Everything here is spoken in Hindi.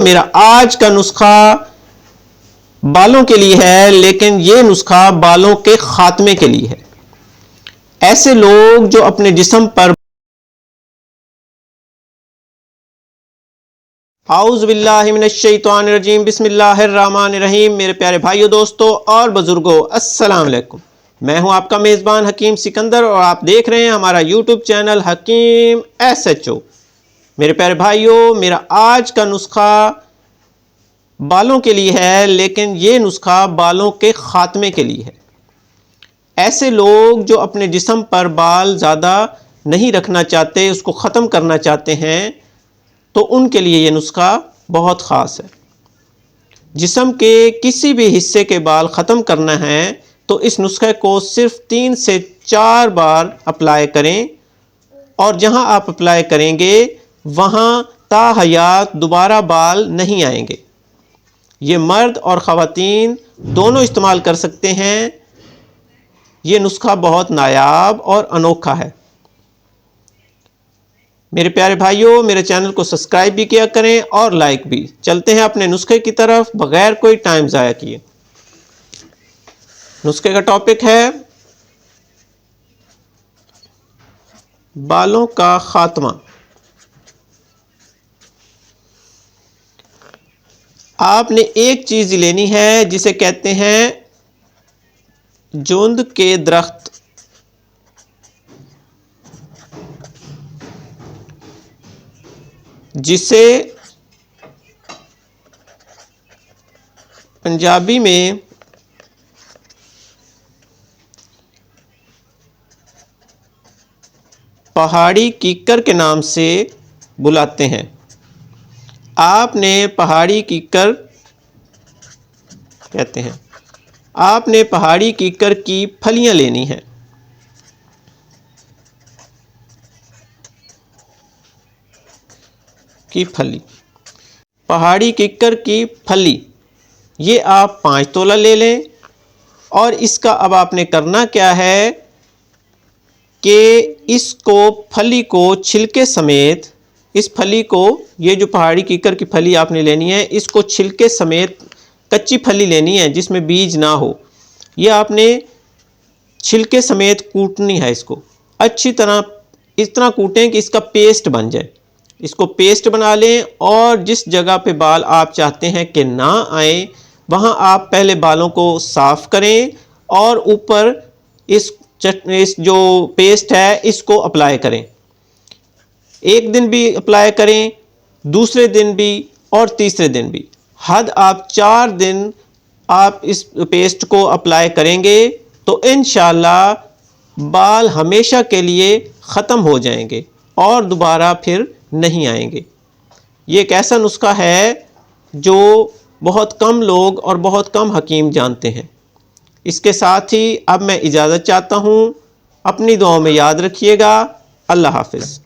मेरा आज का नुस्खा बालों के लिए है, लेकिन ये नुस्खा बालों के खात्मे के लिए है। ऐसे लोग जो अपने जिस्म पर आऊज़ बिल्लाहि मिनश्शैतानिर रजीम बिस्मिल्लाहिर रहमानिर रहीम। मेरे प्यारे भाइयों, दोस्तों और बुजुर्गों, अस्सलाम वालेकुम। मैं हूं आपका मेज़बान हकीम सिकंदर और आप देख रहे हैं हमारा यूट्यूब चैनल हकीम SHO। मेरे प्यारे भाइयों, मेरा आज का नुस्खा बालों के लिए है, लेकिन ये नुस्खा बालों के खात्मे के लिए है। ऐसे लोग जो अपने जिस्म पर बाल ज़्यादा नहीं रखना चाहते, उसको ख़त्म करना चाहते हैं, तो उनके लिए ये नुस्खा बहुत ख़ास है। जिस्म के किसी भी हिस्से के बाल ख़त्म करना है तो इस नुस्खे को सिर्फ 3 से 4 बार अप्लाई करें, और जहां आप अप्लाई करेंगे वहां ताहयात दोबारा बाल नहीं आएंगे। ये मर्द और ख़वातीन दोनों इस्तेमाल कर सकते हैं। ये नुस्खा बहुत नायाब और अनोखा है। मेरे प्यारे भाइयों, मेरे चैनल को सब्सक्राइब भी किया करें और लाइक भी। चलते हैं अपने नुस्खे की तरफ बगैर कोई टाइम ज़ाया किए। नुस्खे का टॉपिक है बालों का खात्मा। आपने एक चीज़ लेनी है जिसे कहते हैं जूंद के दरख्त। जिसे पंजाबी में पहाड़ी कीकर के नाम से बुलाते हैं। आपने पहाड़ी कीकर कहते हैं। आपने पहाड़ी कीकर की फलियां लेनी है। की फली, पहाड़ी कीकर की फली, ये आप 5 तोला ले लें। और इसका अब आपने करना क्या है कि इसको फली को छिलके समेत, इस फली को, ये जो पहाड़ी कीकर की फली आपने लेनी है, इसको छिलके समेत कच्ची फली लेनी है जिसमें बीज ना हो। ये आपने छिलके समेत कूटनी है। इसको अच्छी तरह इस तरह कूटें कि इसका पेस्ट बन जाए। इसको पेस्ट बना लें और जिस जगह पे बाल आप चाहते हैं कि ना आए वहाँ आप पहले बालों को साफ़ करें और ऊपर इस जो पेस्ट है इसको अप्लाई करें। एक दिन भी अप्लाई करें, दूसरे दिन भी और तीसरे दिन भी। हद आप 4 दिन आप इस पेस्ट को अप्लाई करेंगे तो इंशाअल्लाह बाल हमेशा के लिए ख़त्म हो जाएंगे और दोबारा फिर नहीं आएंगे। ये एक ऐसा नुस्खा है जो बहुत कम लोग और बहुत कम हकीम जानते हैं। इसके साथ ही अब मैं इजाज़त चाहता हूँ। अपनी दुआओं में याद रखिएगा। अल्लाह हाफ़िज़।